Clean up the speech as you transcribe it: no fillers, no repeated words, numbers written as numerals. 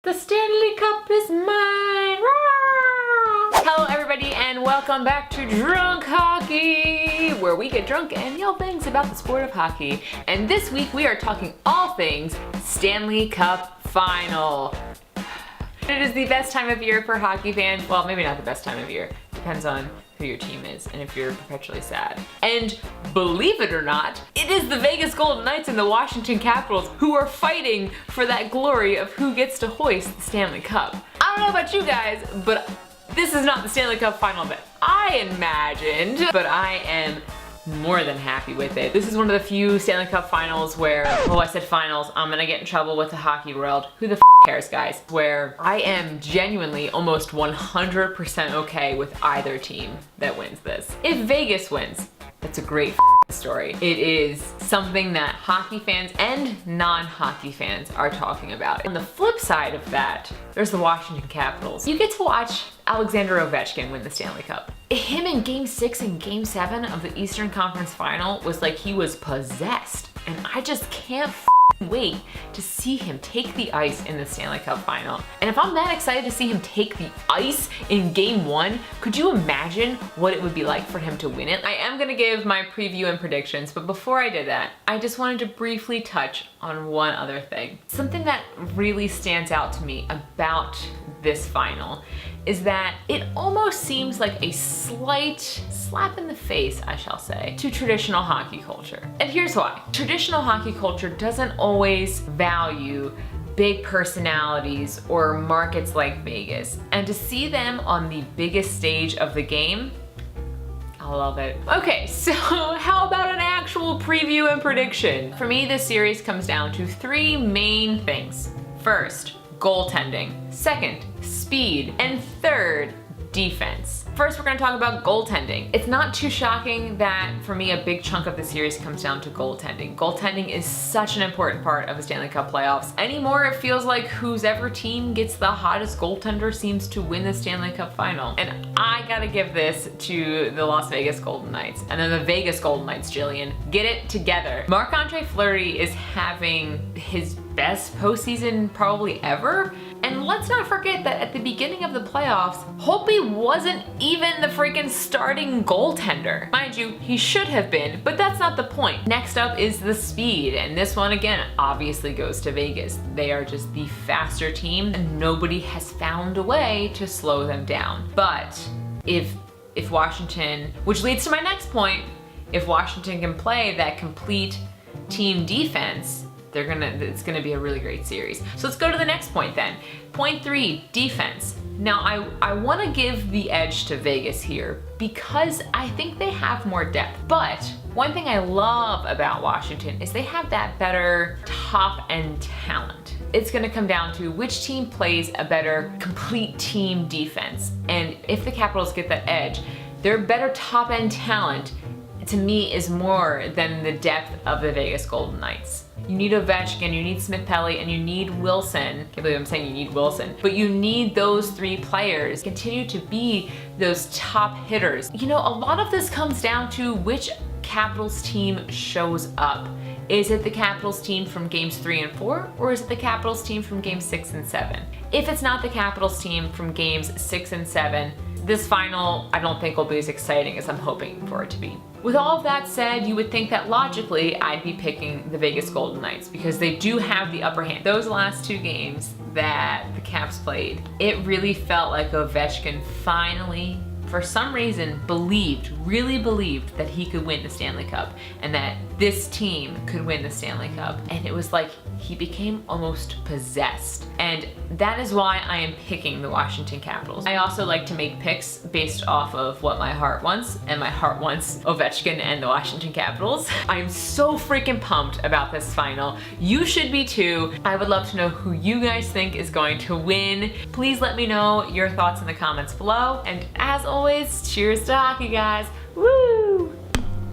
The Stanley Cup is mine! Rah! Hello everybody and welcome back to Drunk Hockey, where we get drunk and yell things about the sport of hockey. And this week we are talking all things Stanley Cup Final. It is the best time of year for hockey fans. Well, maybe not the best time of year. Depends on who your team is and if you're perpetually sad. And believe it or not, it is the Vegas Golden Knights and the Washington Capitals who are fighting for that glory of who gets to hoist the Stanley Cup. I don't know about you guys, but this is not the Stanley Cup final that I imagined, but I am more than happy with it. This is one of the few Stanley Cup finals where, oh, I said finals, I'm gonna get in trouble with the hockey world. Who the f cares, guys? Where I am genuinely almost 100% okay with either team that wins this. If Vegas wins, that's a great story. It is something that hockey fans and non-hockey fans are talking about. On the flip side of that, there's the Washington Capitals. You get to watch Alexander Ovechkin win the Stanley Cup. Him in Game 6 and Game 7 of the Eastern Conference Final was like he was possessed. And I just can't wait to see him take the ice in the Stanley Cup Final. And if I'm that excited to see him take the ice in Game 1, could you imagine what it would be like for him to win it? I am gonna give my preview and predictions, but before I did that, I just wanted to briefly touch on one other thing. Something that really stands out to me about this final is that it almost seems like a slight slap in the face, I shall say, to traditional hockey culture. And here's why. Traditional hockey culture doesn't always value big personalities or markets like Vegas. And to see them on the biggest stage of the game, I love it. Okay, so how about an actual preview and prediction? For me, this series comes down to three main things. First, goaltending. Second, speed. And third, defense. First, we're gonna talk about goaltending. It's not too shocking that for me, a big chunk of the series comes down to goaltending. Goaltending is such an important part of the Stanley Cup playoffs. Anymore, it feels like whoever team gets the hottest goaltender seems to win the Stanley Cup final. And I gotta give this to the Las Vegas Golden Knights. And then the Vegas Golden Knights, Jillian. Get it together. Marc-Andre Fleury is having his best postseason probably ever. And let's not forget that at the beginning of the playoffs, Holtby wasn't even the freaking starting goaltender. Mind you, he should have been, but that's not the point. Next up is the speed, and this one again obviously goes to Vegas. They are just the faster team, and nobody has found a way to slow them down. But if Washington, which leads to my next point, if Washington can play that complete team defense, it's gonna be a really great series. So let's go to the next point then. Point 3, defense. Now I wanna give the edge to Vegas here because I think they have more depth. But one thing I love about Washington is they have that better top end talent. It's gonna come down to which team plays a better complete team defense. And if the Capitals get that edge, their better top end talent to me is more than the depth of the Vegas Golden Knights. You need Ovechkin, you need Smith-Pelly, and you need Wilson. Can't believe I'm saying you need Wilson. But you need those three players continue to be those top hitters. You know, a lot of this comes down to which Capitals team shows up. Is it the Capitals team from games 3 and 4, or is it the Capitals team from games 6 and 7? If it's not the Capitals team from games 6 and 7, this final I don't think will be as exciting as I'm hoping for it to be. With all of that said, you would think that logically I'd be picking the Vegas Golden Knights because they do have the upper hand. Those last two games that the Caps played, it really felt like Ovechkin finally, for some reason, really believed that he could win the Stanley Cup and that this team could win the Stanley Cup. And it was like he became almost possessed. And that is why I am picking the Washington Capitals. I also like to make picks based off of what my heart wants, and my heart wants Ovechkin and the Washington Capitals. I'm so freaking pumped about this final. You should be too. I would love to know who you guys think is going to win. Please let me know your thoughts in the comments below. And as always, cheers to hockey, guys. Woo!